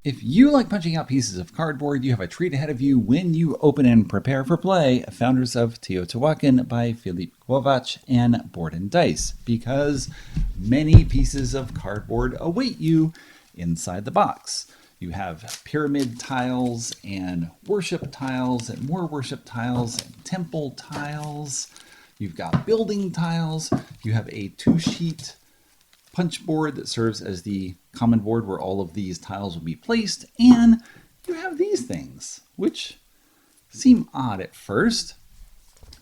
If you like punching out pieces of cardboard, you have a treat ahead of you when you open and prepare for play Founders of Teotihuacan by Philippe Kovac and Board and Dice, because many pieces of cardboard await you inside the box. You have pyramid tiles and worship tiles and more worship tiles and temple tiles. You've got building tiles. You have a 2-sheet punch board that serves as the common board where all of these tiles will be placed, and you have these things, which seem odd at first.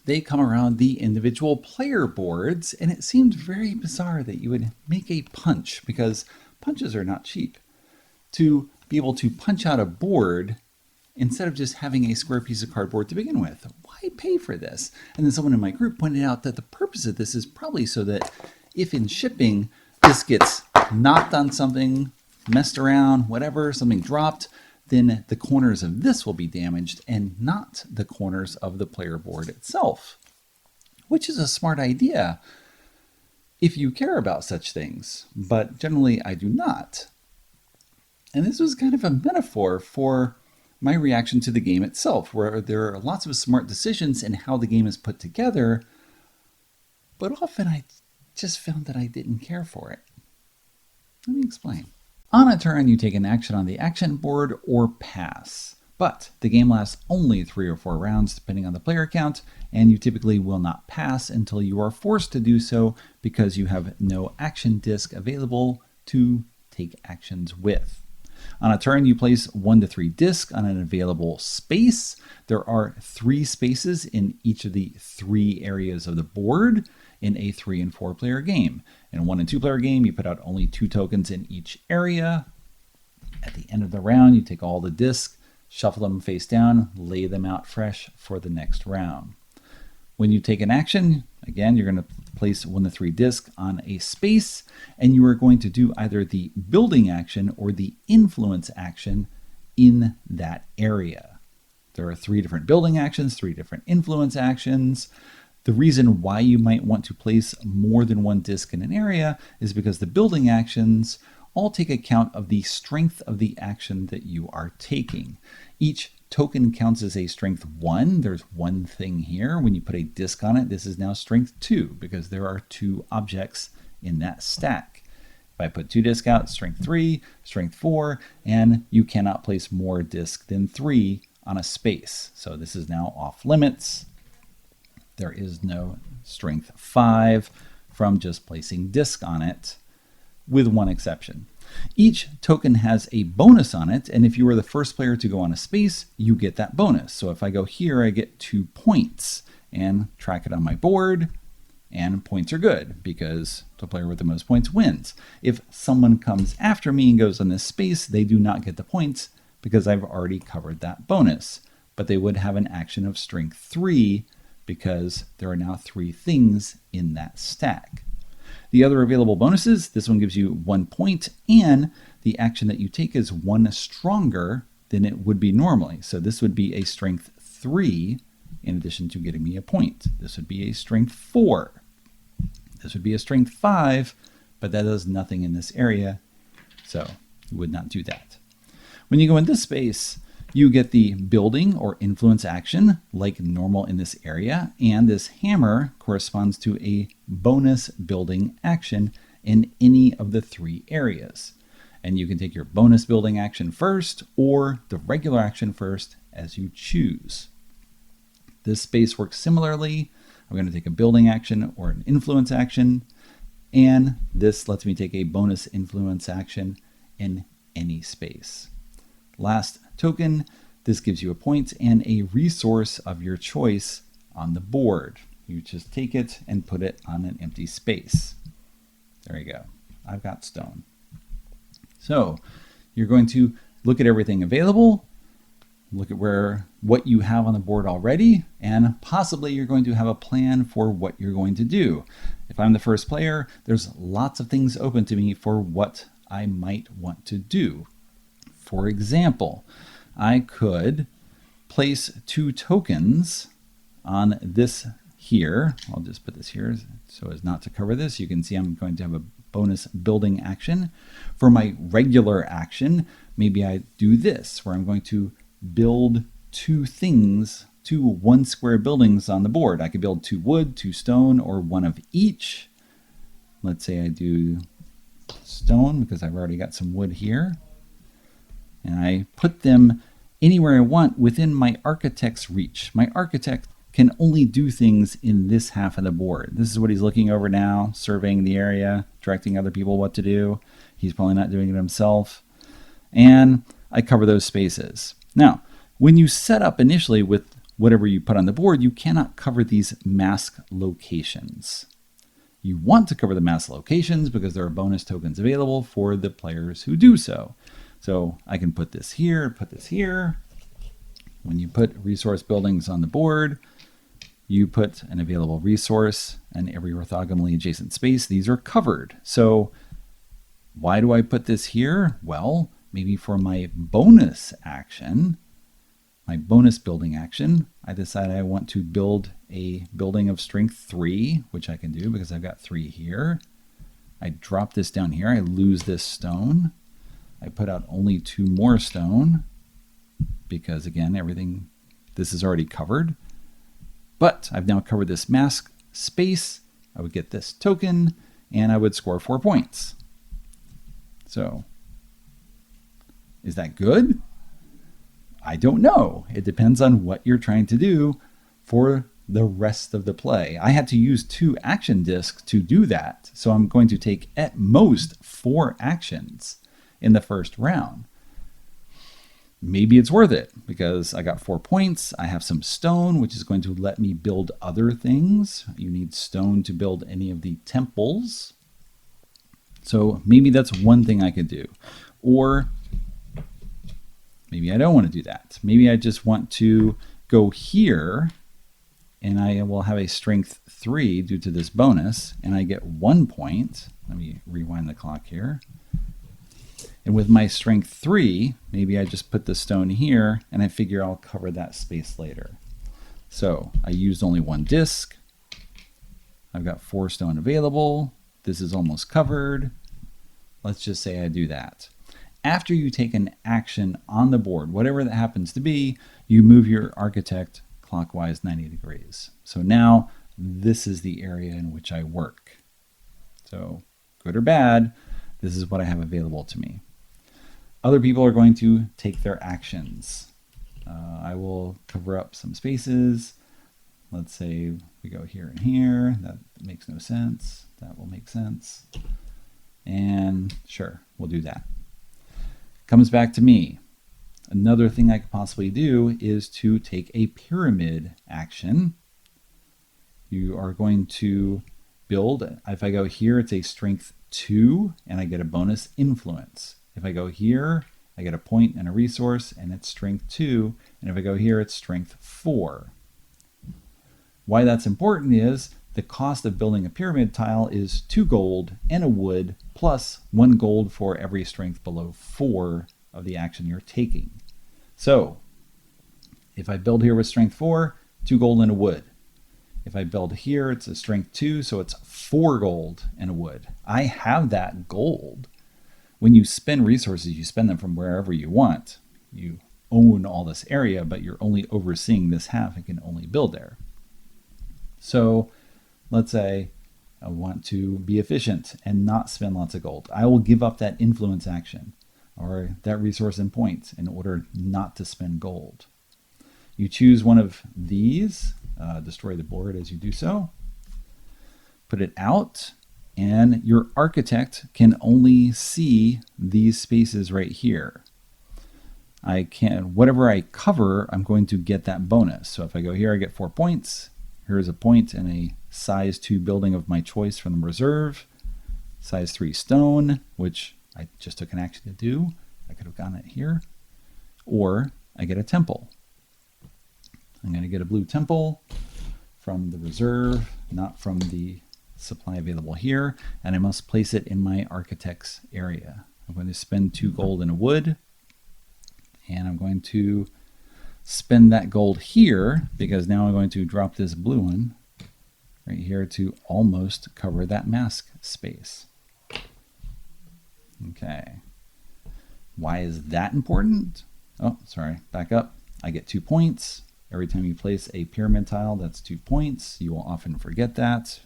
They come around the individual player boards, and it seems very bizarre that you would make a punch, because punches are not cheap, to be able to punch out a board instead of just having a square piece of cardboard to begin with. Why pay for this? And then someone in my group pointed out that the purpose of this is probably so that if in shipping this gets knocked on something, messed around, whatever, something dropped, then the corners of this will be damaged and not the corners of the player board itself, which is a smart idea if you care about such things, but generally I do not. And this was kind of a metaphor for my reaction to the game itself, where there are lots of smart decisions in how the game is put together, but often I just found that I didn't care for it. Let me explain. On a turn, you take an action on the action board or pass, but the game lasts only 3 or 4 rounds depending on the player count, and you typically will not pass until you are forced to do so because you have no action disc available to take actions with. On a turn, you place 1 to 3 discs on an available space. There are 3 spaces in each of the 3 areas of the board in a 3 and 4 player game. In a 1 and 2 player game, you put out only 2 tokens in each area. At the end of the round, you take all the discs, shuffle them face down, lay them out fresh for the next round. When you take an action, again, you're going to place 1 to 3 discs on a space, and you are going to do either the building action or the influence action in that area. There are 3 different building actions, 3 different influence actions. The reason why you might want to place more than 1 disc in an area is because the building actions all take account of the strength of the action that you are taking. Each token counts as a strength 1. There's 1 thing here. When you put a disc on it, this is now strength 2 because there are 2 objects in that stack. If I put 2 discs out, strength 3, strength 4, and you cannot place more discs than 3 on a space. So this is now off limits. There is no strength 5 from just placing disc on it, with 1 exception. Each token has a bonus on it, and if you are the first player to go on a space, you get that bonus. So if I go here, I get 2 points and track it on my board, and points are good because the player with the most points wins. If someone comes after me and goes on this space, they do not get the points because I've already covered that bonus, but they would have an action of strength 3 because there are now 3 things in that stack. The other available bonuses, this one gives you 1 point, and the action that you take is 1 stronger than it would be normally. So this would be a strength 3 in addition to getting me a point. This would be a strength 4. This would be a strength 5, but that does nothing in this area, so you would not do that. When you go in this space, you get the building or influence action like normal in this area, and this hammer corresponds to a bonus building action in any of the 3 areas. And you can take your bonus building action first or the regular action first as you choose. This space works similarly. I'm going to take a building action or an influence action, and this lets me take a bonus influence action in any space. Last token, this gives you a point and a resource of your choice on the board. You just take it and put it on an empty space. There you go. I've got stone. So you're going to look at everything available, look at what you have on the board already, and possibly you're going to have a plan for what you're going to do. If I'm the first player, there's lots of things open to me for what I might want to do. For example, I could place 2 tokens on this here. I'll just put this here so as not to cover this. You can see I'm going to have a bonus building action. For my regular action, maybe I do this, where I'm going to build two 1 square buildings on the board. I could build 2 wood, 2 stone, or 1 of each. Let's say I do stone because I've already got some wood here. And I put them anywhere I want within my architect's reach. My architect can only do things in this half of the board. This is what he's looking over now, surveying the area, directing other people what to do. He's probably not doing it himself. And I cover those spaces. Now, when you set up initially with whatever you put on the board, you cannot cover these mask locations. You want to cover the mask locations because there are bonus tokens available for the players who do so. So I can put this here, put this here. When you put resource buildings on the board, you put an available resource and every orthogonally adjacent space. These are covered. So why do I put this here? Well, maybe for my bonus action, my bonus building action, I decide I want to build a building of strength 3, which I can do because I've got 3 here. I drop this down here. I lose this stone. I put out only 2 more stone because, again, everything, this is already covered. But I've now covered this mask space. I would get this token, and I would score 4 points. So, is that good? I don't know. It depends on what you're trying to do for the rest of the play. I had to use 2 action discs to do that. So I'm going to take at most 4 actions in the first round. Maybe it's worth it because I got 4 points. I have some stone, which is going to let me build other things. You need stone to build any of the temples. So maybe that's one thing I could do. Or maybe I don't want to do that. Maybe I just want to go here and I will have a strength 3 due to this bonus and I get 1 point. Let me rewind the clock here. And with my strength 3, maybe I just put the stone here and I figure I'll cover that space later. So I used only 1 disc. I've got 4 stone available. This is almost covered. Let's just say I do that. After you take an action on the board, whatever that happens to be, you move your architect clockwise 90 degrees. So now this is the area in which I work. So good or bad, this is what I have available to me. Other people are going to take their actions. I will cover up some spaces. Let's say we go here and here. That makes no sense. That will make sense. And sure, we'll do that. Comes back to me. Another thing I could possibly do is to take a pyramid action. You are going to build. If I go here, it's a strength 2, and I get a bonus influence. If I go here, I get a point and a resource, and it's strength 2. And if I go here, it's strength 4. Why that's important is the cost of building a pyramid tile is 2 gold and a wood, plus 1 gold for every strength below 4 of the action you're taking. So if I build here with strength 4, 2 gold and a wood. If I build here, it's a strength 2, so it's 4 gold and a wood. I have that gold. When you spend resources, you spend them from wherever you want. You own all this area, but you're only overseeing this half and can only build there. So let's say I want to be efficient and not spend lots of gold. I will give up that influence action or that resource and points in order not to spend gold. You choose one of these, destroy the board as you do so, put it out, and your architect can only see these spaces right here. Whatever I cover, I'm going to get that bonus. So if I go here, I get 4 points. Here's a point and a size 2 building of my choice from the reserve. Size 3 stone, which I just took an action to do. I could have gotten it here. Or I get a temple. I'm going to get a blue temple from the reserve, not from the supply available here, and I must place it in my architect's area. I'm going to spend 2 gold and a wood, and I'm going to spend that gold here because now I'm going to drop this blue one right here to almost cover that mask space. Okay. Why is that important? Oh, sorry, back up. I get 2 points. Every time you place a pyramid tile, that's 2 points. You will often forget that.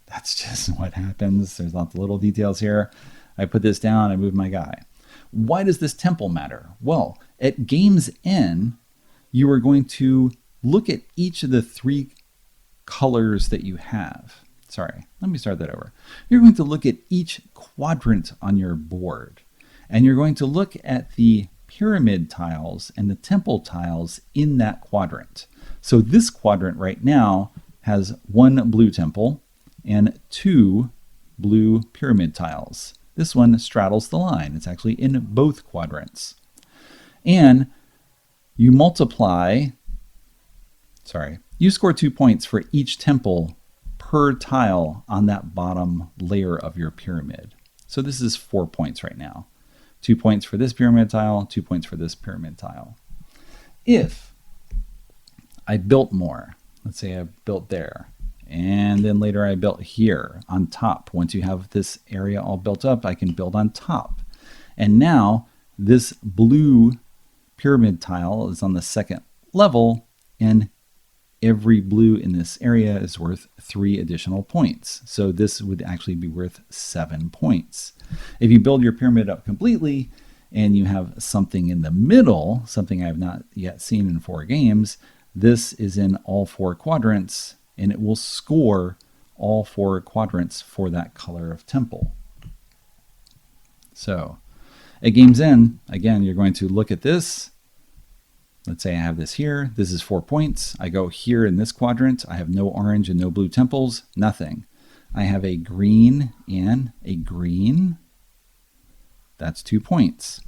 That's just what happens. There's lots of little details here. I put this down, I move my guy. Why does this temple matter? Well, at game's end, you are going to look at each of the 3 colors that you have. Sorry, let me start that over. You're going to look at each quadrant on your board, and you're going to look at the pyramid tiles and the temple tiles in that quadrant. So this quadrant right now has 1 blue temple and 2 blue pyramid tiles. This one straddles the line. It's actually in both quadrants. And you you score 2 points for each temple per tile on that bottom layer of your pyramid. So this is 4 points right now. 2 points for this pyramid tile, 2 points for this pyramid tile. If I built more, let's say I built there, and then later I built here on top. Once you have this area all built up, I can build on top. And now this blue pyramid tile is on the 2nd level, and every blue in this area is worth 3 additional points. So this would actually be worth 7 points. If you build your pyramid up completely and you have something in the middle, something I have not yet seen in 4 games, this is in all 4 quadrants, and it will score all 4 quadrants for that color of temple. So at game's end, again, you're going to look at this. Let's say I have this here. This is 4 points. I go here in this quadrant. I have no orange and no blue temples, nothing. I have a green and a green. That's 2 points.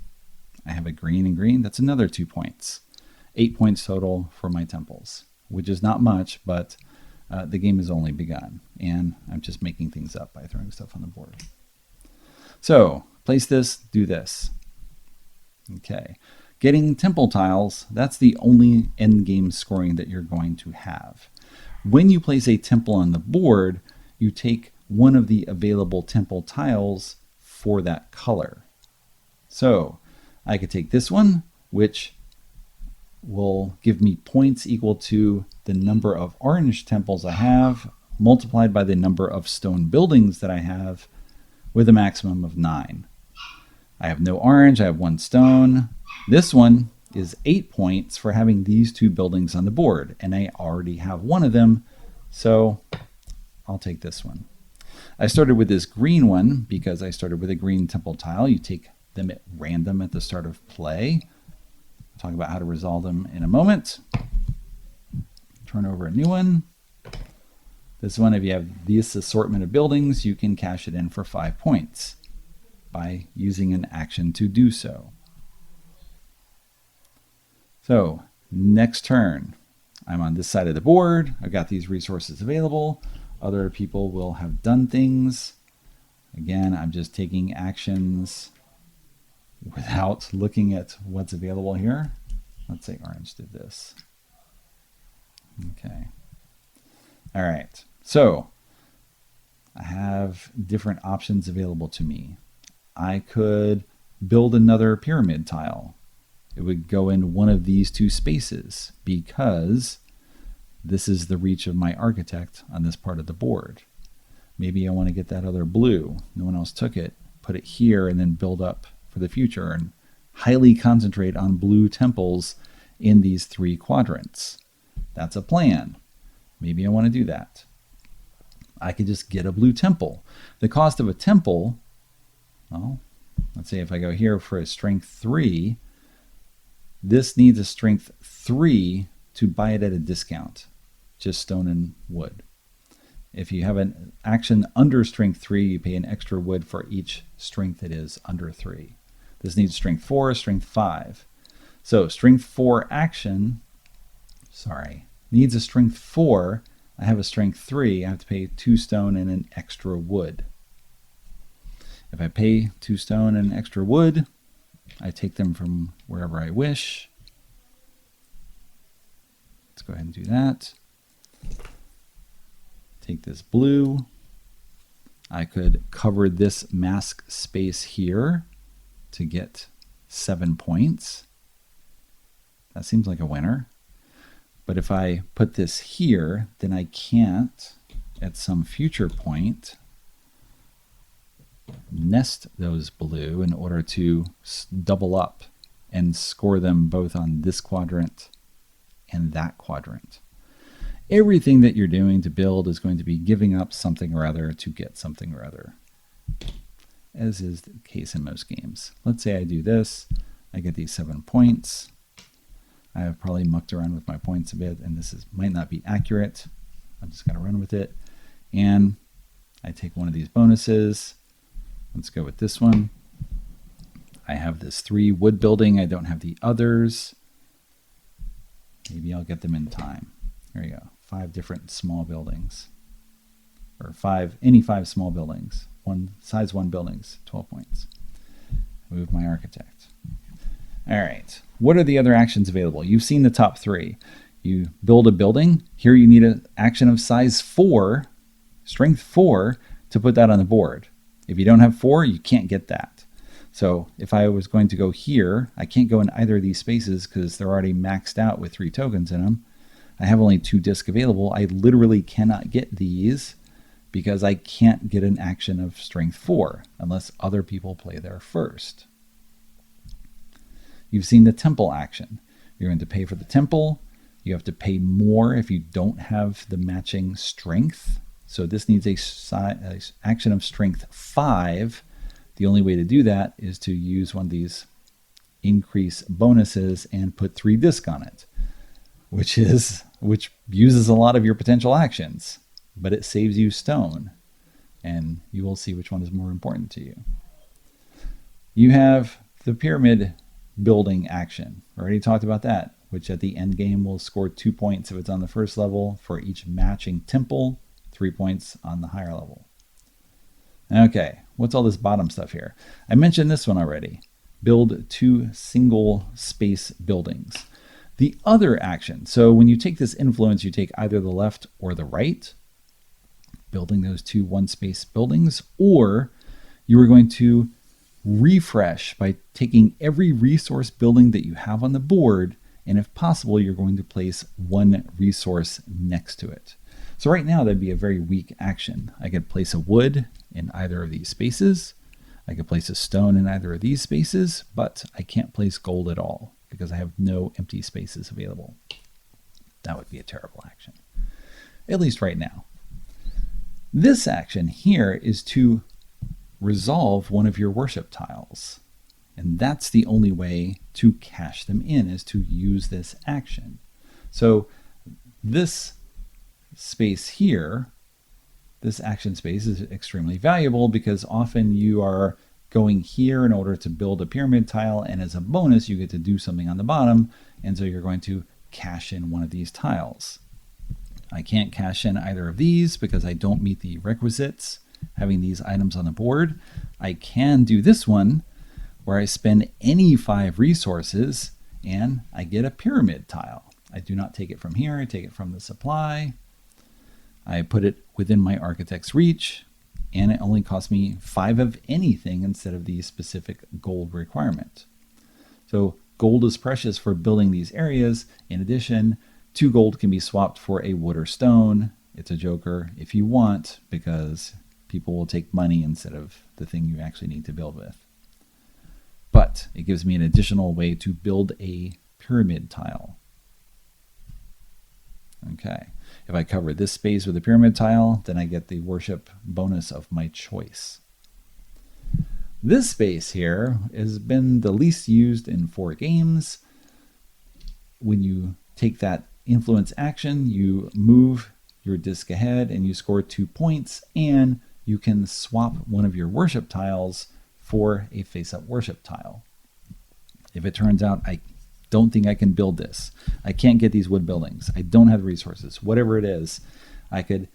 I have a green and green. That's another 2 points. 8 points total for my temples, which is not much, but the game has only begun, and I'm just making things up by throwing stuff on the board. So place this, do this. Okay. Getting temple tiles, that's the only end game scoring that you're going to have. When you place a temple on the board, you take one of the available temple tiles for that color. So I could take this one, which will give me points equal to the number of orange temples I have multiplied by the number of stone buildings that I have with a maximum of 9. I have no orange, I have 1 stone. This one is 8 points for having these 2 buildings on the board, and I already have 1 of them, so I'll take this one. I started with this green one because I started with a green temple tile. You take them at random at the start of play. I'll talk about how to resolve them in a moment. Turn over a new one. This one, if you have this assortment of buildings, you can cash it in for 5 points by using an action to do so. So next turn, I'm on this side of the board. I've got these resources available. Other people will have done things. Again, I'm just taking actions without looking at what's available here. Let's say orange did this. Okay. All right. So I have different options available to me. I could build another pyramid tile. It would go in one of these 2 spaces because this is the reach of my architect on this part of the board. Maybe I want to get that other blue. No one else took it. Put it here and then build up for the future and highly concentrate on blue temples in these 3 quadrants. That's a plan. Maybe I want to do that. I could just get a blue temple. The cost of a temple, well, let's say if I go here for a strength 3, this needs a strength 3 to buy it at a discount, just stone and wood. If you have an action under strength 3, you pay an extra wood for each strength it is under 3. This needs strength 4, strength 5. So strength 4 action, needs a strength 4. I have a strength 3. I have to pay 2 stone and an extra wood. If I pay 2 stone and extra wood, I take them from wherever I wish. Let's go ahead and do that. Take this blue. I could cover this mask space here to get 7 points. That seems like a winner. But if I put this here, then I can't, at some future point, nest those blue in order to double up and score them both on this quadrant and that quadrant. Everything that you're doing to build is going to be giving up something or other to get something or other, as is the case in most games. Let's say I do this, I get these 7 points. I have probably mucked around with my points a bit, and might not be accurate. I'm just going to run with it. And I take one of these bonuses. Let's go with this one. I have this 3 wood building. I don't have the others. Maybe I'll get them in time. There you go. 5 different small buildings. Or any 5 small buildings. Size 1 buildings, 12 points. Move my architect. All right. What are the other actions available? You've seen the top 3. You build a building. Here you need an action of size 4, strength 4, to put that on the board. If you don't have 4, you can't get that. So if I was going to go here, I can't go in either of these spaces because they're already maxed out with 3 tokens in them. I have only 2 discs available. I literally cannot get these because I can't get an action of strength 4 unless other people play there first. You've seen the temple action. You're going to pay for the temple. You have to pay more if you don't have the matching strength. So this needs a action of strength 5. The only way to do that is to use one of these increase bonuses and put 3 disc on it, which uses a lot of your potential actions, but it saves you stone, and you will see which one is more important to you. You have the pyramid building action. We already talked about that, which at the end game will score 2 points if it's on the first level for each matching temple, 3 points on the higher level. Okay, what's all this bottom stuff here? I mentioned this one already. Build 2 single space buildings. The other action, so when you take this influence, you take either the left or the right, building those 2 one space buildings, or you are going to refresh by taking every resource building that you have on the board, and if possible, you're going to place 1 resource next to it. So right now, that'd be a very weak action. I could place a wood in either of these spaces. I could place a stone in either of these spaces, but I can't place gold at all because I have no empty spaces available. That would be a terrible action, at least right now. This action here is to resolve one of your worship tiles. And that's the only way to cash them in, is to use this action. So this space here, this action space, is extremely valuable because often you are going here in order to build a pyramid tile, and as a bonus you get to do something on the bottom, and so you're going to cash in one of these tiles. I can't cash in either of these because I don't meet the requisites having these items on the board. I can do this one where I spend any 5 resources and I get a pyramid tile. I do not take it from here, I take it from the supply. I put it within my architect's reach, and it only costs me 5 of anything instead of the specific gold requirement. So gold is precious for building these areas. In addition, 2 gold can be swapped for a wood or stone. It's a joker if you want, because people will take money instead of the thing you actually need to build with. But it gives me an additional way to build a pyramid tile. Okay, if I cover this space with a pyramid tile, then I get the worship bonus of my choice. This space here has been the least used in 4 games. When you take that influence action, you move your disc ahead and you score 2 points, and you can swap one of your worship tiles for a face-up worship tile. If it turns out I don't think I can build this, I can't get these wood buildings, I don't have the resources, whatever it is, I could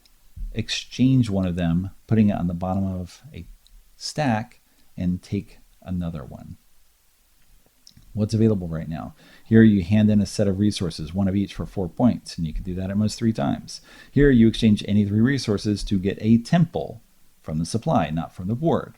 exchange one of them, putting it on the bottom of a stack, and take another one. What's available right now? Here you hand in a set of resources, 1 of each for 4 points, and you can do that at most 3 times. Here you exchange any 3 resources to get a temple from the supply, not from the board.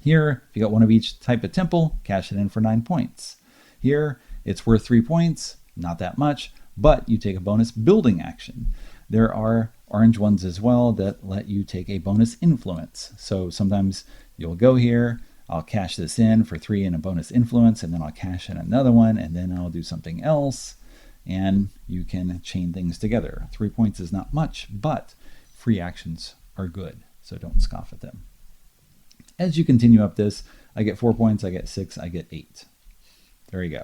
Here, if you got one of each type of temple, cash it in for 9 points. Here, it's worth 3 points, not that much, but you take a bonus building action. There are orange ones as well that let you take a bonus influence. So sometimes you'll go here, I'll cash this in for 3 and a bonus influence, and then I'll cash in another one, and then I'll do something else, and you can chain things together. 3 points is not much, but free actions are good, so don't scoff at them. As you continue up this, I get 4 points, I get 6, I get 8. There you go.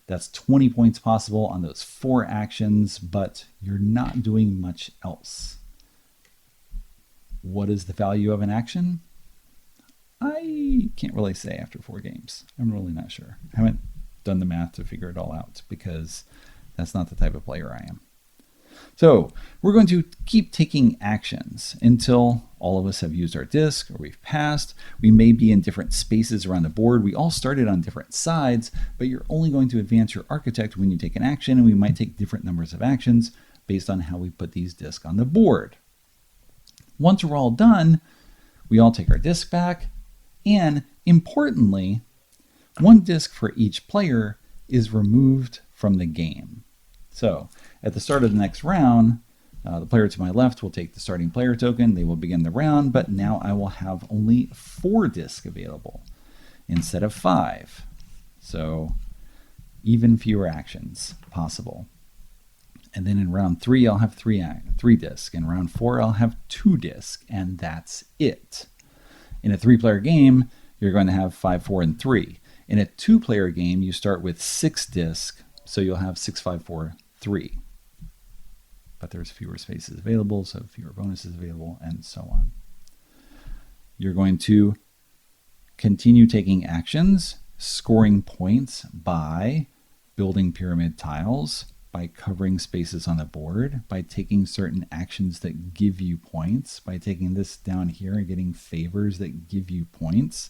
That's 20 points possible on those 4 actions, but you're not doing much else. What is the value of an action? I can't really say after 4 games. I'm really not sure. I haven't done the math to figure it all out because that's not the type of player I am. So we're going to keep taking actions until all of us have used our disc or we've passed. We may be in different spaces around the board. We all started on different sides, but you're only going to advance your architect when you take an action, and we might take different numbers of actions based on how we put these discs on the board. Once we're all done, we all take our disc back, and importantly, 1 disc for each player is removed from the game. So at the start of the next round, the player to my left will take the starting player token. They will begin the round, but now I will have only 4 discs available instead of 5. So even fewer actions possible. And then in round 3, I'll have 3 discs. In round 4, I'll have 2 discs, and that's it. In a 3-player game, you're going to have 5, 4, and 3. In a 2-player game, you start with 6 discs, so you'll have 6, 5, 4, 3. But there's fewer spaces available, so fewer bonuses available, and so on. You're going to continue taking actions, scoring points by building pyramid tiles, by covering spaces on the board, by taking certain actions that give you points, by taking this down here and getting favors that give you points,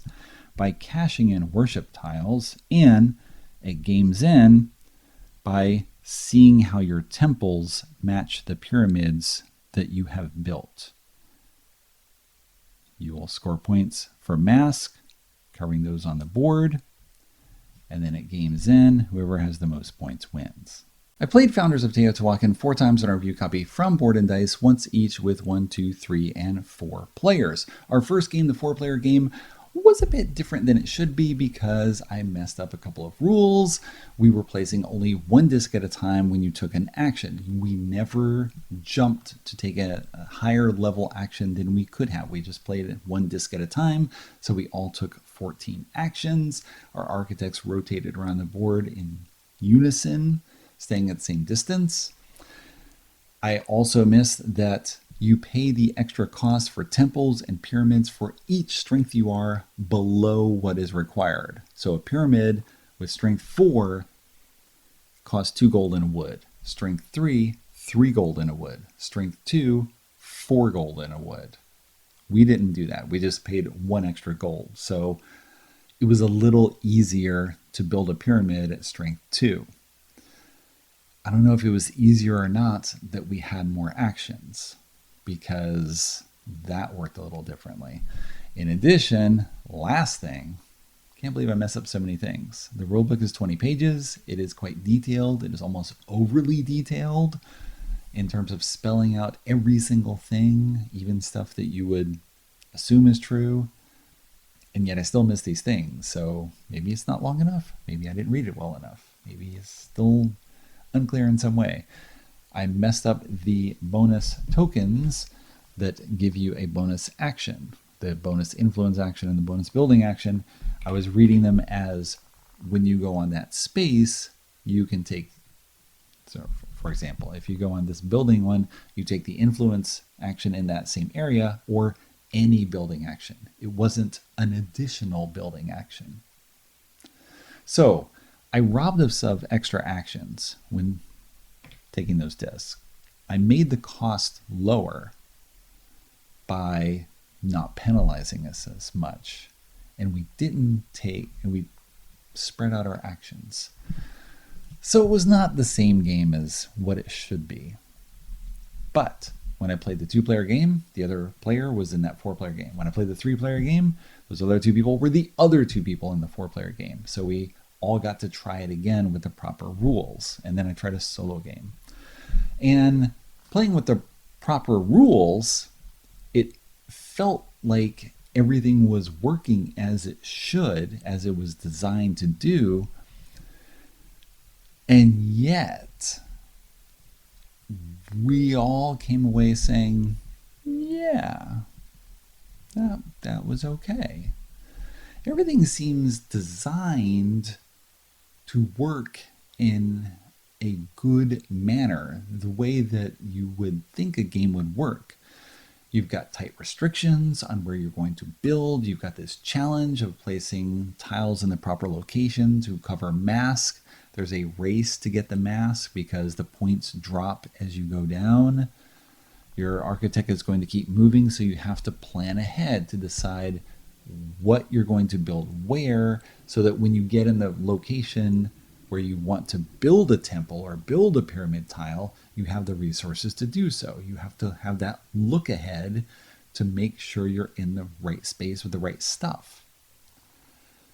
by cashing in worship tiles, and at game's end, by seeing how your temples match the pyramids that you have built. You will score points for mask, covering those on the board, and then at game's end, whoever has the most points wins. I played Founders of Teotihuacan 4 times on our review copy from Board and Dice, once each with 1, 2, 3, and 4 players. Our first game, the 4-player game, was a bit different than it should be because I messed up a couple of rules. We were placing only 1 disc at a time when you took an action. We never jumped to take a higher level action than we could have. We just played 1 disc at a time, so we all took 14 actions. Our architects rotated around the board in unison, staying at the same distance. I also missed that you pay the extra cost for temples and pyramids for each strength you are below what is required. So a pyramid with strength 4 costs 2 gold and a wood. Strength 3, 3 gold and a wood. Strength 2, 4 gold and a wood. We didn't do that. We just paid 1 extra gold. So it was a little easier to build a pyramid at strength 2. I don't know if it was easier or not that we had more actions, because that worked a little differently. In addition, last thing, can't believe I mess up so many things. The rulebook is 20 pages. It is quite detailed. It is almost overly detailed in terms of spelling out every single thing, even stuff that you would assume is true. And yet I still miss these things. So maybe it's not long enough. Maybe I didn't read it well enough. Maybe it's still unclear in some way. I messed up the bonus tokens that give you a bonus action, the bonus influence action and the bonus building action. I was reading them as when you go on that space, you can take, so for example, if you go on this building one, you take the influence action in that same area or any building action. It wasn't an additional building action. So I robbed us of extra actions when taking those discs. I made the cost lower by not penalizing us as much. And we we spread out our actions. So it was not the same game as what it should be. But when I played the 2-player game, the other player was in that 4-player game. When I played the 3-player game, Those other two people were the other two people in the 4-player game. So we all got to try it again with the proper rules. And then I tried a solo game. And playing with the proper rules, it felt like everything was working as it should, as it was designed to do. And yet, we all came away saying, yeah, that was okay. Everything seems designed to work in a good manner, the way that you would think a game would work. You've got tight restrictions on where you're going to build. You've got this challenge of placing tiles in the proper location to cover mask. There's a race to get the mask because the points drop as you go down. Your architect is going to keep moving, so you have to plan ahead to decide what you're going to build where, so that when you get in the location where you want to build a temple or build a pyramid tile, you have the resources to do so. You have to have that look ahead to make sure you're in the right space with the right stuff.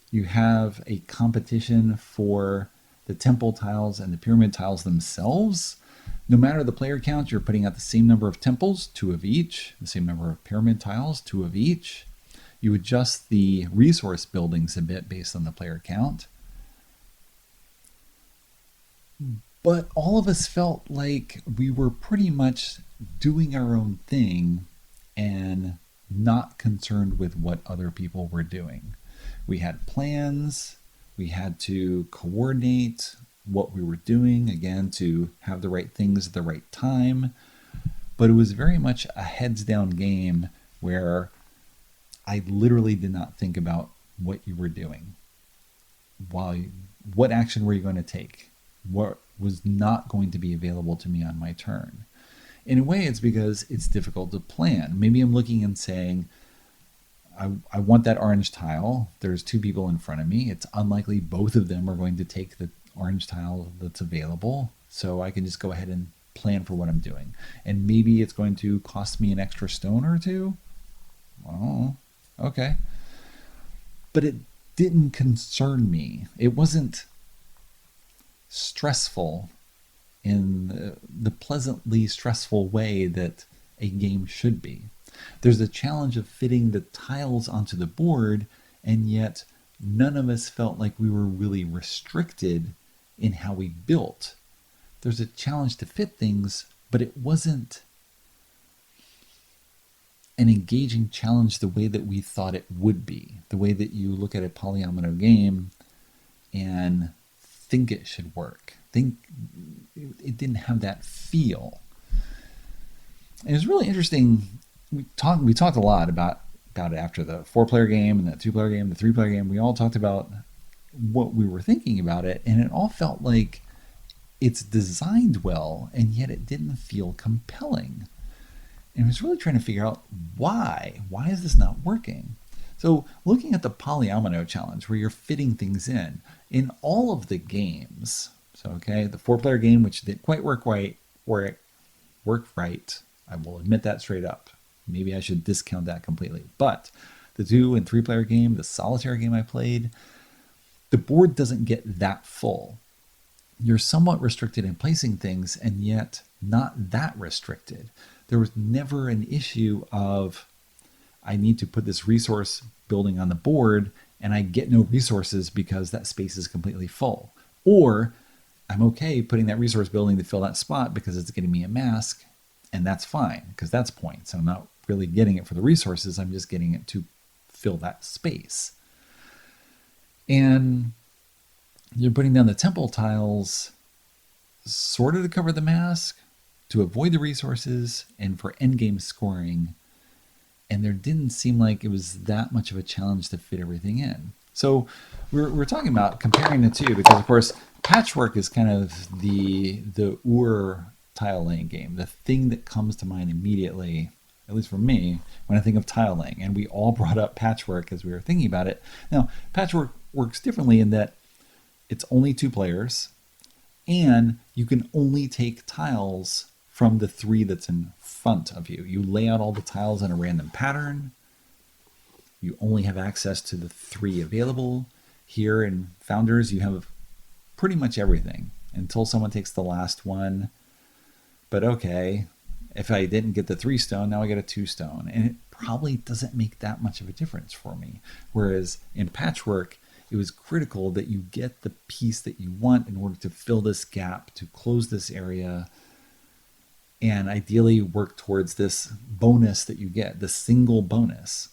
You have a competition for the temple tiles and the pyramid tiles themselves. No matter the player count, you're putting out the same number of temples, 2 of each, the same number of pyramid tiles, 2 of each. You adjust the resource buildings a bit based on the player count. But all of us felt like we were pretty much doing our own thing and not concerned with what other people were doing. We had plans. We had to coordinate what we were doing, again, to have the right things at the right time. But it was very much a heads-down game where I literally did not think about what you were doing. What action were you going to take? What was not going to be available to me on my turn? In a way, it's because it's difficult to plan. Maybe I'm looking and saying, I want that orange tile. There's 2 people in front of me. It's unlikely both of them are going to take the orange tile that's available. So I can just go ahead and plan for what I'm doing. And maybe it's going to cost me an extra stone or 2. Oh, okay. But it didn't concern me. It wasn't stressful in the pleasantly stressful way that a game should be. There's a challenge of fitting the tiles onto the board, and yet none of us felt like we were really restricted in how we built. There's a challenge to fit things, but it wasn't an engaging challenge the way that we thought it would be, the way that you look at a polyomino game and think it should work. It didn't have that feel. And it was really interesting. We talked a lot about it after the 4-player game and the 2-player game, the 3-player game. We all talked about what we were thinking about it, and it all felt like it's designed well, and yet it didn't feel compelling. And I was really trying to figure out why. Why is this not working? So looking at the polyomino challenge where you're fitting things in all of the games, so okay, the 4-player game, which didn't quite work right, I will admit that straight up. Maybe I should discount that completely. But the 2- and 3-player game, the solitaire game I played, the board doesn't get that full. You're somewhat restricted in placing things, and yet not that restricted. There was never an issue of, I need to put this resource building on the board, and I get no resources because that space is completely full. Or I'm okay putting that resource building to fill that spot because it's getting me a mask, and that's fine, because that's points. I'm not really getting it for the resources, I'm just getting it to fill that space. And you're putting down the temple tiles sort of to cover the mask, to avoid the resources, and for endgame scoring. And there didn't seem like it was that much of a challenge to fit everything in. So we're talking about comparing the two because, of course, Patchwork is kind of the Ur tile laying game, the thing that comes to mind immediately, at least for me, when I think of tile laying. And we all brought up Patchwork as we were thinking about it. Now, Patchwork works differently in that it's only 2 players, and you can only take tiles from the 3 that's in front of you. You lay out all the tiles in a random pattern, you only have access to the 3 available. Here in Founders, you have pretty much everything until someone takes the last one. But okay, if I didn't get the 3 stone, now I get a 2 stone. And it probably doesn't make that much of a difference for me. Whereas in Patchwork, it was critical that you get the piece that you want in order to fill this gap, to close this area, and ideally work towards this bonus that you get, the single bonus.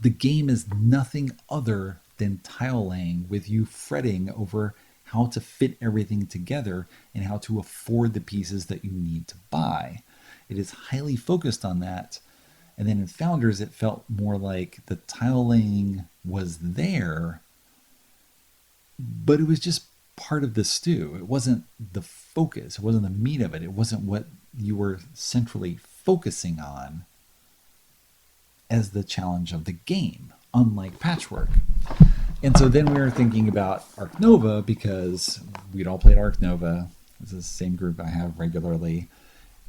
The game is nothing other than tile laying, with you fretting over how to fit everything together and how to afford the pieces that you need to buy. It is highly focused on that. And then in Founders, it felt more like the tile laying was there, but it was just part of the stew. It wasn't the focus. It wasn't the meat of it. It wasn't what you were centrally focusing on as the challenge of the game, unlike Patchwork. And so then we were thinking about Arc Nova, because we'd all played Arc Nova. This is the same group I have regularly.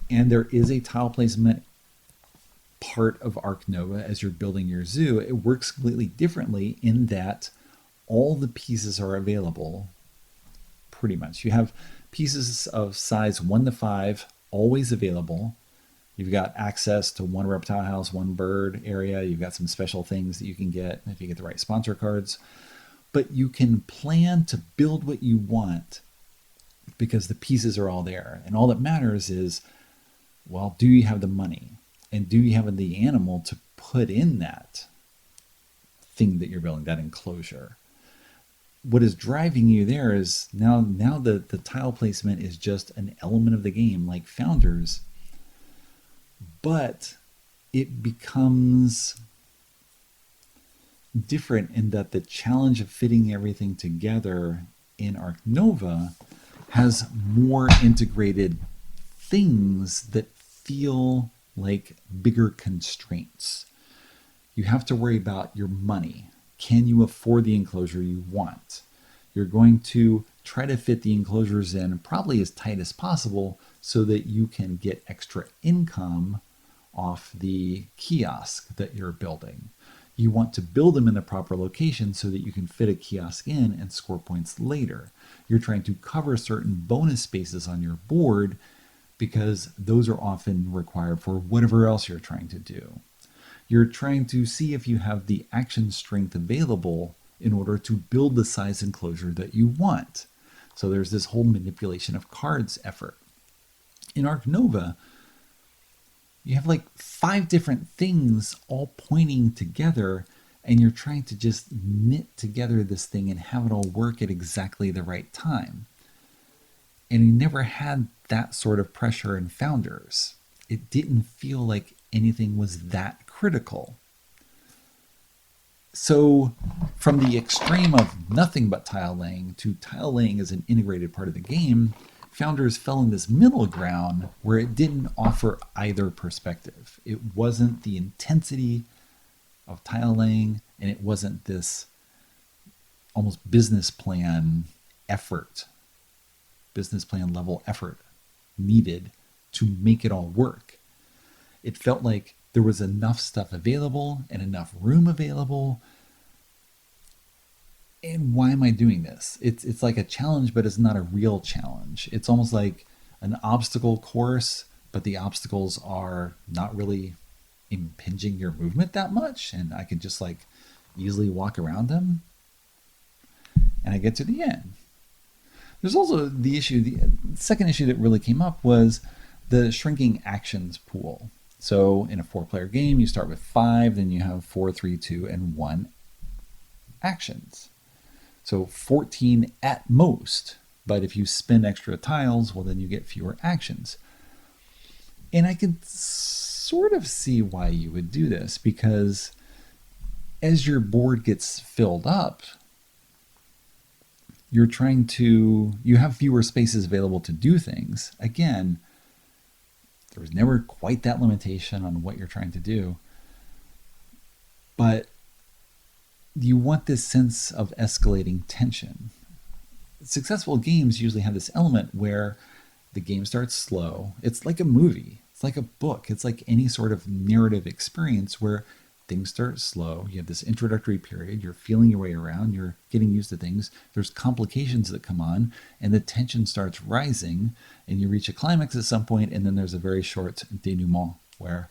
And there is a tile placement part of Arc Nova as you're building your zoo. It works completely differently in that all the pieces are available, pretty much. You have pieces of size 1 to 5 always available. You've got access to 1 reptile house, 1 bird area. You've got some special things that you can get if you get the right sponsor cards. But you can plan to build what you want because the pieces are all there. And all that matters is, well, do you have the money? And do you have the animal to put in that thing that you're building, that enclosure? What is driving you there is now the tile placement is just an element of the game, like Founders, but it becomes different in that the challenge of fitting everything together in Arc Nova has more integrated things that feel like bigger constraints. You have to worry about your money. Can you afford the enclosure you want? You're going to try to fit the enclosures in probably as tight as possible so that you can get extra income off the kiosk that you're building. You want to build them in the proper location so that you can fit a kiosk in and score points later. You're trying to cover certain bonus spaces on your board because those are often required for whatever else you're trying to do. You're trying to see if you have the action strength available in order to build the size enclosure that you want. So there's this whole manipulation of cards effort. In Arc Nova, you have like 5 different things all pointing together, and you're trying to just knit together this thing and have it all work at exactly the right time. And you never had that sort of pressure in Founders. It didn't feel like anything was that critical. So from the extreme of nothing but tile laying to tile laying as an integrated part of the game, Founders fell in this middle ground where it didn't offer either perspective. It wasn't the intensity of tile laying, and it wasn't this almost business plan level effort needed to make it all work. It felt like there was enough stuff available and enough room available. And why am I doing this? It's like a challenge, but it's not a real challenge. It's almost like an obstacle course, but the obstacles are not really impinging your movement that much, and I could just like easily walk around them, and I get to the end. There's also the second issue that really came up was the shrinking actions pool. So in a 4-player game, you start with 5, then you have 4, 3, 2, and 1 actions. So 14 at most, but if you spend extra tiles, well, then you get fewer actions. And I can sort of see why you would do this, because as your board gets filled up, you have fewer spaces available to do things. Again, there was never quite that limitation on what you're trying to do, but you want this sense of escalating tension. Successful games usually have this element where the game starts slow. It's like a movie. It's like a book. It's like any sort of narrative experience where things start slow. You have this introductory period. You're feeling your way around. You're getting used to things. There's complications that come on, and the tension starts rising, and you reach a climax at some point, and then there's a very short denouement where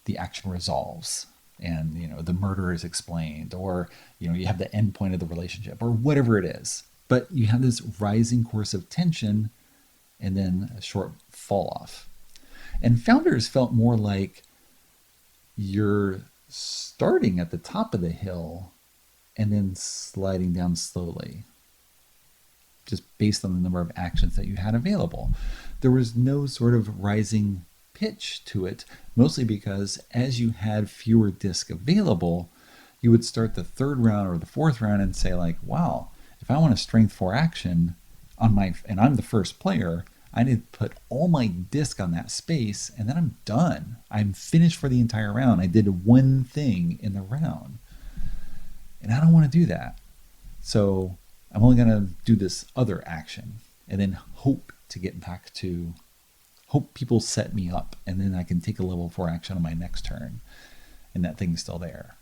the action resolves, and the murder is explained, or you have the end point of the relationship, or whatever it is. But you have this rising course of tension, and then a short fall off. And Founders felt more like you're starting at the top of the hill and then sliding down slowly, just based on the number of actions that you had available. There was no sort of rising pitch to it, mostly because as you had fewer discs available, you would start the third round or the fourth round and say like, wow, if I want a strength 4 action and I'm the first player, I need to put all my disc on that space, and then I'm done. I'm finished for the entire round. I did one thing in the round. And I don't want to do that. So I'm only going to do this other action and then hope people set me up, and then I can take a level 4 action on my next turn, and that thing's still there.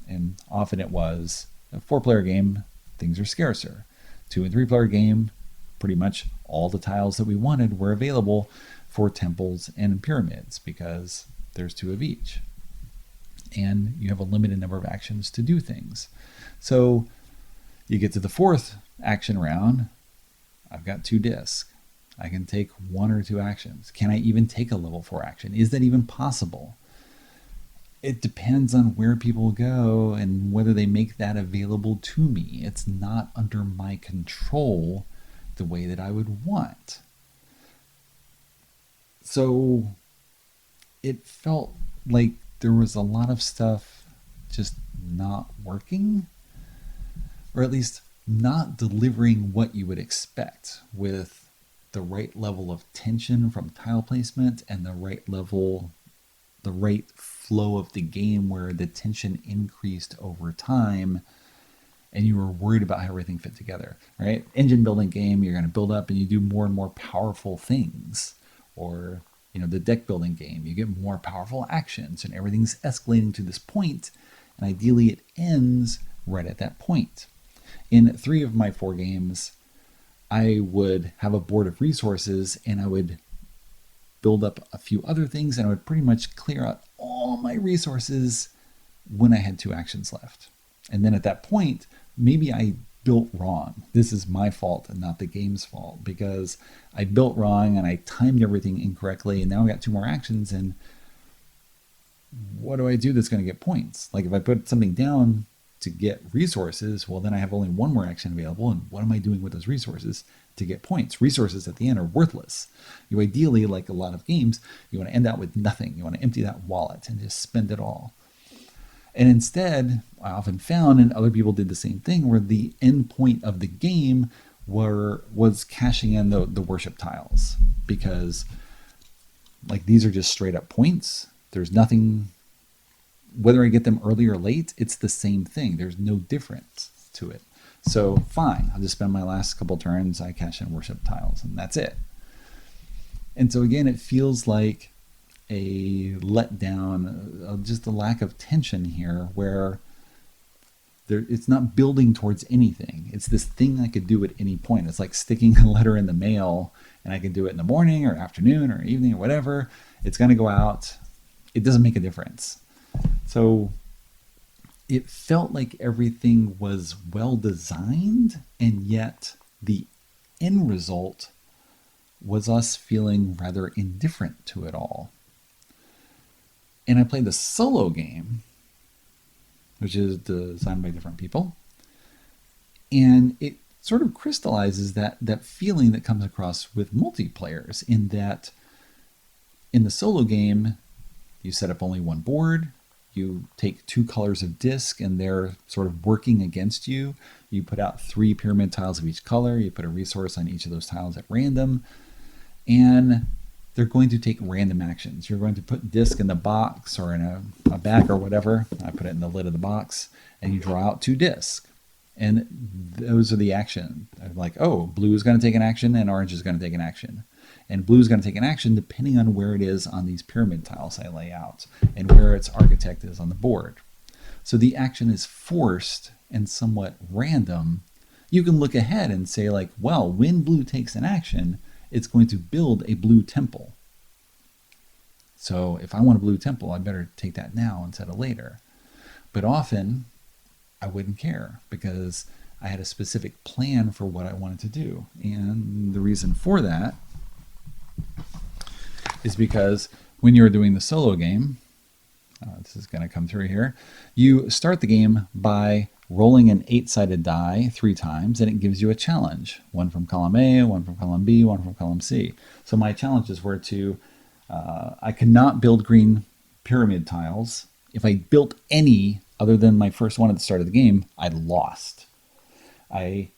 And often it was a 4-player game, things are scarcer. 2 and 3-player game, pretty much all the tiles that we wanted were available for temples and pyramids because there's 2 of each. And you have a limited number of actions to do things. So you get to the 4th action round, I've got 2 discs. I can take 1 or 2 actions. Can I even take a level 4 action? Is that even possible? It depends on where people go and whether they make that available to me. It's not under my control the way that I would want. So it felt like there was a lot of stuff just not working, or at least not delivering what you would expect with the right level of tension from tile placement and the right flow of the game where the tension increased over time and you were worried about how everything fit together, right? Engine building game, you're going to build up and you do more and more powerful things. Or, the deck building game, you get more powerful actions and everything's escalating to this point, and ideally it ends right at that point. In 3 of my 4 games, I would have a board of resources and I would build up a few other things, and I would pretty much clear out all my resources when I had 2 actions left. And then at that point, maybe I built wrong. This is my fault and not the game's fault, because I built wrong and I timed everything incorrectly, and now I got 2 more actions, and what do I do that's going to get points? Like if I put something down to get resources, well then I have only 1 more action available, and what am I doing with those resources to get points? Resources at the end are worthless. You ideally, like a lot of games, you want to end out with nothing. You want to empty that wallet and just spend it all. And instead, I often found, and other people did the same thing, where the end point of the game was cashing in the worship tiles, because like these are just straight up points. There's nothing, whether I get them early or late, it's the same thing. There's no difference to it. So fine, I'll just spend my last couple turns, I cash in worship tiles, and that's it. And so again, it feels like a letdown, just a lack of tension here, where it's not building towards anything. It's this thing I could do at any point. It's like sticking a letter in the mail, and I can do it in the morning or afternoon or evening or whatever. It's going to go out. It doesn't make a difference. So it felt like everything was well designed, and yet the end result was us feeling rather indifferent to it all. And I played the solo game, which is designed by different people, and it sort of crystallizes that feeling that comes across with multiplayers, in that in the solo game, you set up only 1 board, you take 2 colors of disc and they're sort of working against you. You put out 3 pyramid tiles of each color, you put a resource on each of those tiles at random, and they're going to take random actions. You're going to put disc in the box or in a bag or whatever. I put it in the lid of the box, and you draw out 2 discs. And those are the action. Like, oh, blue is going to take an action and orange is going to take an action. And blue is going to take an action depending on where it is on these pyramid tiles I lay out and where its architect is on the board. So the action is forced and somewhat random. You can look ahead and say like, well, when blue takes an action, it's going to build a blue temple. So if I want a blue temple, I better take that now instead of later. But often I wouldn't care because I had a specific plan for what I wanted to do. And the reason for that is because when you're doing the solo game, this is going to come through here, you start the game by rolling an 8-sided die 3 times, and it gives you a challenge. One from column A, one from column B, one from column C. So my challenges were to, I could not build green pyramid tiles. If I built any other than my first one at the start of the game, I lost. I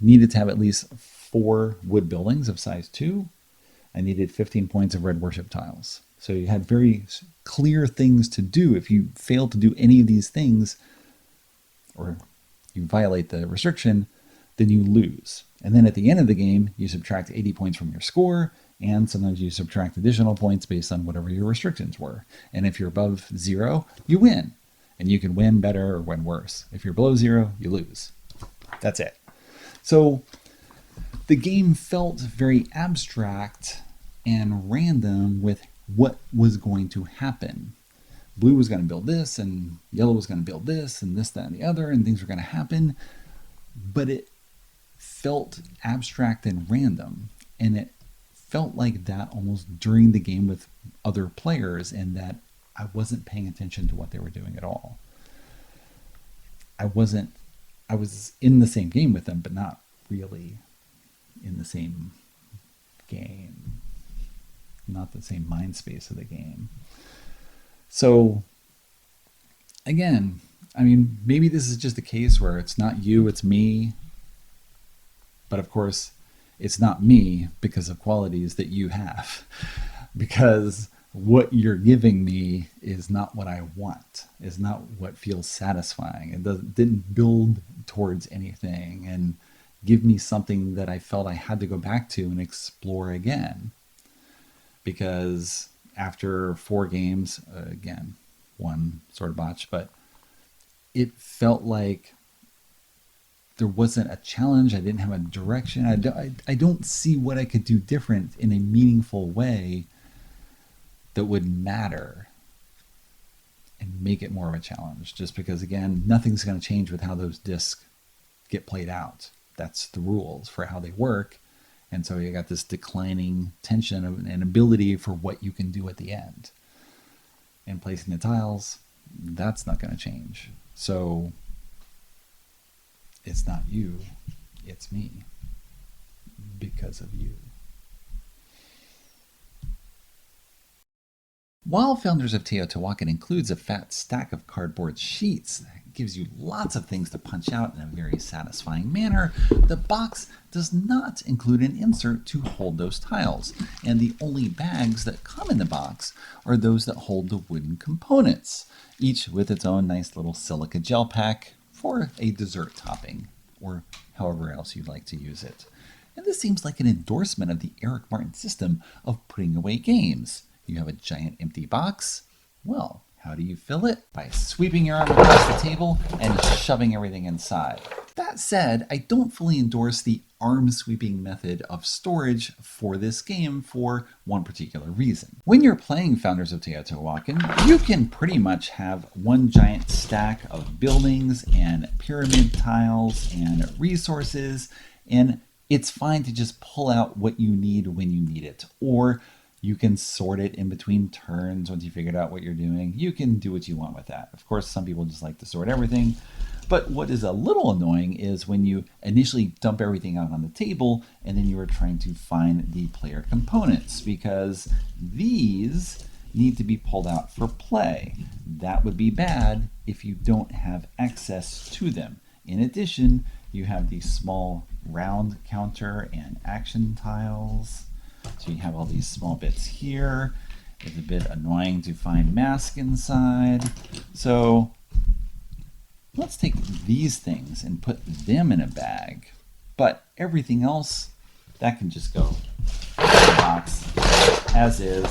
needed to have at least 4 wood buildings of size 2. I needed 15 points of red worship tiles. So you had very clear things to do. If you fail to do any of these things, or you violate the restriction, then you lose. And then at the end of the game, you subtract 80 points from your score, and sometimes you subtract additional points based on whatever your restrictions were. And if you're above 0, you win. And you can win better or win worse. If you're below 0, you lose. That's it. So the game felt very abstract and random with what was going to happen. Blue was going to build this, and yellow was going to build this, and this, that, and the other, and things were going to happen. But it felt abstract and random, and it felt like that almost during the game with other players, and that I wasn't paying attention to what they were doing at all. I was in the same game with them, but not really in the same game. Not the same mind space of the game. So, again, I mean, maybe this is just a case where it's not you, it's me. But of course, it's not me because of qualities that you have. Because what you're giving me is not what I want, is not what feels satisfying. It didn't build towards anything and give me something that I felt I had to go back to and explore again. Because after 4 games, again, one sort of botch, but it felt like there wasn't a challenge. I didn't have a direction. I don't see what I could do different in a meaningful way that would matter and make it more of a challenge. Just because, again, nothing's going to change with how those discs get played out. That's the rules for how they work. And so you got this declining tension and ability for what you can do at the end. And placing the tiles, that's not going to change. So it's not you, it's me because of you. While Founders of Teotihuacan includes a fat stack of cardboard sheets that gives you lots of things to punch out in a very satisfying manner, the box does not include an insert to hold those tiles, and the only bags that come in the box are those that hold the wooden components, each with its own nice little silica gel pack for a dessert topping, or however else you'd like to use it. And this seems like an endorsement of the Eric Martin system of putting away games. You have a giant empty box. Well, how do you fill it? By sweeping your arm across the table and shoving everything inside. That said, I don't fully endorse the arm sweeping method of storage for this game for one particular reason. When you're playing Founders of Teotihuacan, you can pretty much have one giant stack of buildings and pyramid tiles and resources, and it's fine to just pull out what you need when you need it. Or you can sort it in between turns once you figured out what you're doing. You can do what you want with that. Of course, some people just like to sort everything. But what is a little annoying is when you initially dump everything out on the table and then you are trying to find the player components, because these need to be pulled out for play. That would be bad if you don't have access to them. In addition, you have the small round counter and action tiles. So you have all these small bits here. It's a bit annoying to find mask inside. So let's take these things and put them in a bag. But everything else, that can just go box as is.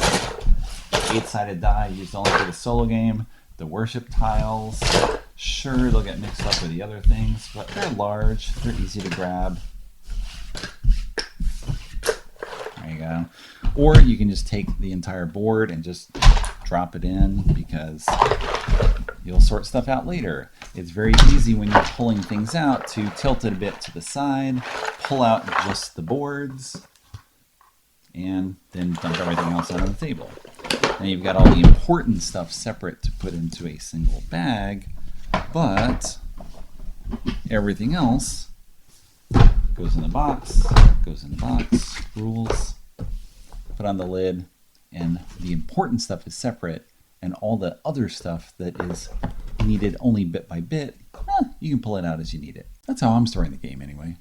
8-sided die used only for the solo game. The worship tiles, sure, they'll get mixed up with the other things, but they're large, they're easy to grab. There you go. Or you can just take the entire board and just drop it in, because you'll sort stuff out later. It's very easy when you're pulling things out to tilt it a bit to the side, pull out just the boards, and then dump everything else out on the table. Now you've got all the important stuff separate to put into a single bag, but everything else goes in the box, rules, put on the lid, and the important stuff is separate, and all the other stuff that is needed only bit by bit, you can pull it out as you need it. That's how I'm storing the game anyway.